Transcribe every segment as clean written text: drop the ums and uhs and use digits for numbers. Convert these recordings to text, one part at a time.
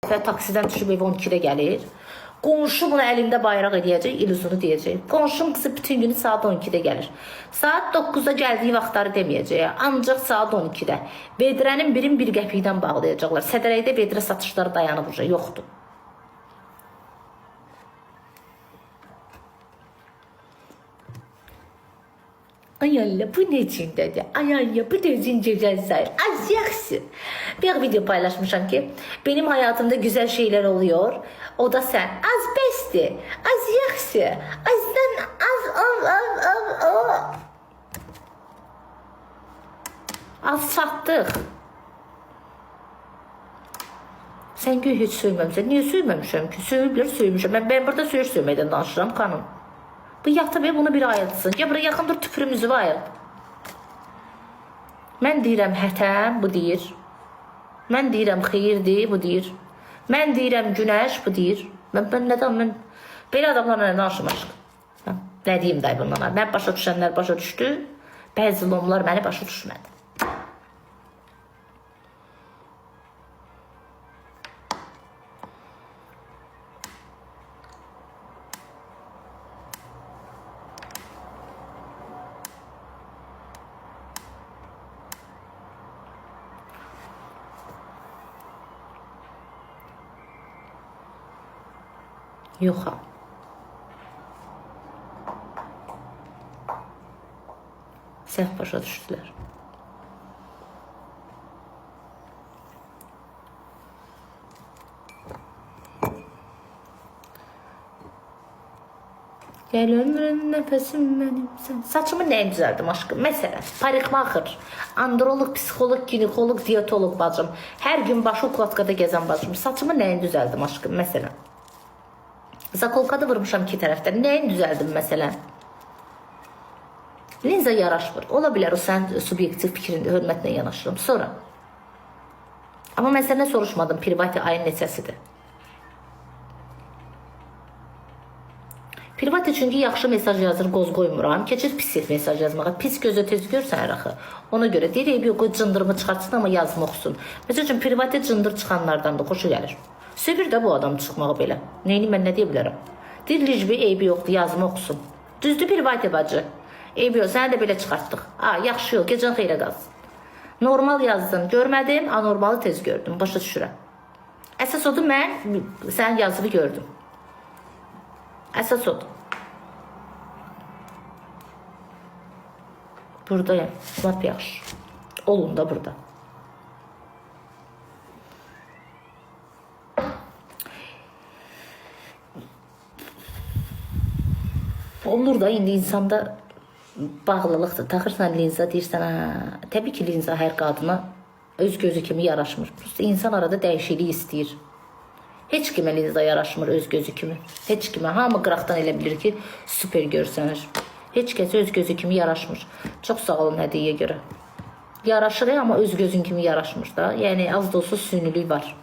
Və taksidən düşüb ev 12-də gəlir. Qonşu bunu əlində bayraq edəcək, illüzunu deyəcək. Qonşum qızı bütün günü saat 12-də gəlir. Saat 9-da gəldiyi vaxtları deməyəcək. Ancaq saat 12-də. Vedrənin birin 1 qəpikdən bağlayacaqlar. Sədərəkdə vedrə satışları dayanıb uca, yoxdur. Ay Allah, bu necindədir? Ay Allah, bu necin gözəl sayır. Az yaxşı. Bir video paylaşmışam ki, benim hayatımda güzel şeyler oluyor. O da sen. Az bəsdir. Az yaxşı. Azdan az. Az satdıq. Sən göy heç söyməmişsən. Niyə söyməmişəm ki? Söyüblər, söymüşəm. Ben burada söyməkdən danışıram, kanım. Bu yatıb bunu bir ayırtsın. Ya buraya yaxın dur, tüpürümüzü ayır. Mən deyirəm hətəm, bu deyir. Mən deyirəm xeyirdir, bu deyir. Mən deyirəm günəş, bu deyir. Mən belə adamlarla nə danışmışıq? Nə deyim day bunlara? Mən başa düşənlər başa düşdü. Bəzi lomlar məni başa düşmədi. Yox ha. Səhv başa düşdülər. Gəl ömrün nəfəsim mənim sən. Saçımı nəyə düzəldim aşkım? Məsələn, parikmaxır, androlog, psixolog, ginekoloq, diyetolog bacım. Hər gün başı ukladkada gəzən bacım. Saçımı nəyə düzəldim aşkım? Məsələn. Zakolkada vurmuşam iki tərəfdən. Nəyin düzəldim məsələn? Linza yaraşmır. Ola bilər o sənin subyektiv fikrində, hörmətlə yanaşırım. Sonra. Amma mən səndən soruşmadım. Privati ayın neçəsidir? Privati çünki yaxşı mesaj yazır, qoz qoymuram. Keçir pis mesaj yazmağa. Pis gözə tez görsən axı. Ona görə deyir, yox, cındırımı çıxartsın, amma yazma oxusun. Məsəl üçün, privati cındır çıxanlardan da xoşu gəlir. Sevir də bu adam çıxmağı belə. Neyini mən nə deyə bilərəm? Deyir, licbi, eybi yoxdur, yazma oxusun. Düzdür privati bacı. Eybi yox, səni də belə çıxartdıq. Yaxşı yox, gecən xeyrə qalsın. Normal yazdım, görmədim, anormalı tez gördüm, başa düşürəm. Əsas odur, mən sənin yazını gördüm. Əsas odur. Buradayım, lap yaxşı. Olun da burada. Olur da indi insanda bağlılıqdır. Taxırsan linza, deyirsən, təbii ki linza hər qadına öz gözü kimi yaraşmır. İnsan arada dəyişiklik istəyir. Heç kimə linza yaraşmır öz gözü kimi. Heç kimə. Hamı qıraqdan elə bilir ki, süper görsənir. Heç kəs öz gözü kimi yaraşmır. Çox sağ olun hədiyyəyə görə. Yaraşır amma öz gözün kimi yaraşmır da. Yəni az da olsa süynülük var.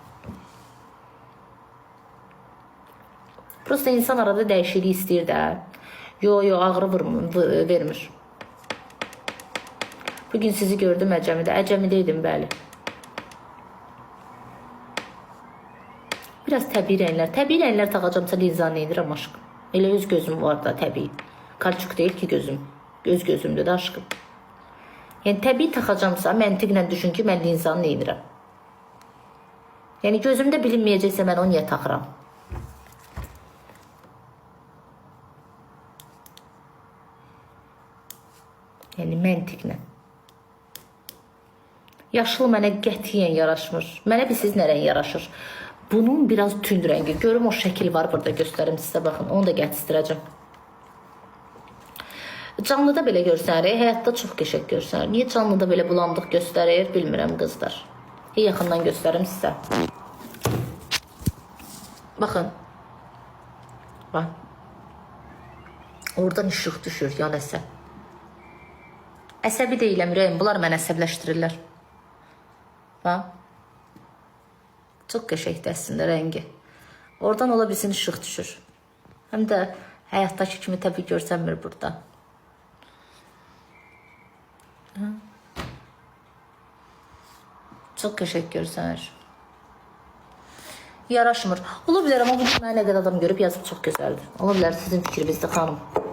Prosta insan arada dəyişiklik istəyir də. Yo, ağrı vermir. Bugün sizi gördüm Əcəmidə. Əcəmidəydim, bəli. Biraz təbii rənglər. Təbii rənglər taxacamsa linzanı edirəm aşkım. Elə öz gözüm var da təbii. Kalçuk deyil ki gözüm. Göz gözümdür də aşkım. Yəni təbii taxacamsa məntiqlə düşün ki, mən linzanı edirəm. Yəni gözümdə bilinməyəcəksə mən onu niyə taxıram? Yəni məntiqlə. Yaşlı mənə qətiyyən yaraşmır. Mənə bir siz nə rəng yaraşır? Bunun biraz tünd rəngi. Görüm o şəkil var burada, göstərim sizə, baxın. Onu da gətirəcəm. Canlıda belə görsənir, həyatda çox qəşəng görsənir. Niyə canlıda belə bulandıq göstərir, bilmirəm qızlar. Yaxından göstərim sizə. Baxın. Bax. Oradan işıq düşür, yan əsəb. Əsəbi deyiləm, ürəyim. Bunlar məni əsəbləşdirirlər. Bax. Çox qəşəkdir əslində rəngi. Oradan ola bilsin işıq düşür. Həm də həyatdakı kimi təbii görsənmir burada. Çox qəşəng görsənir. yaraşmır. Ola bilər amma bu mənə nə qədər adam görüb yazıb çox gözəldir. Ola bilər sizin fikrinizdə xanım.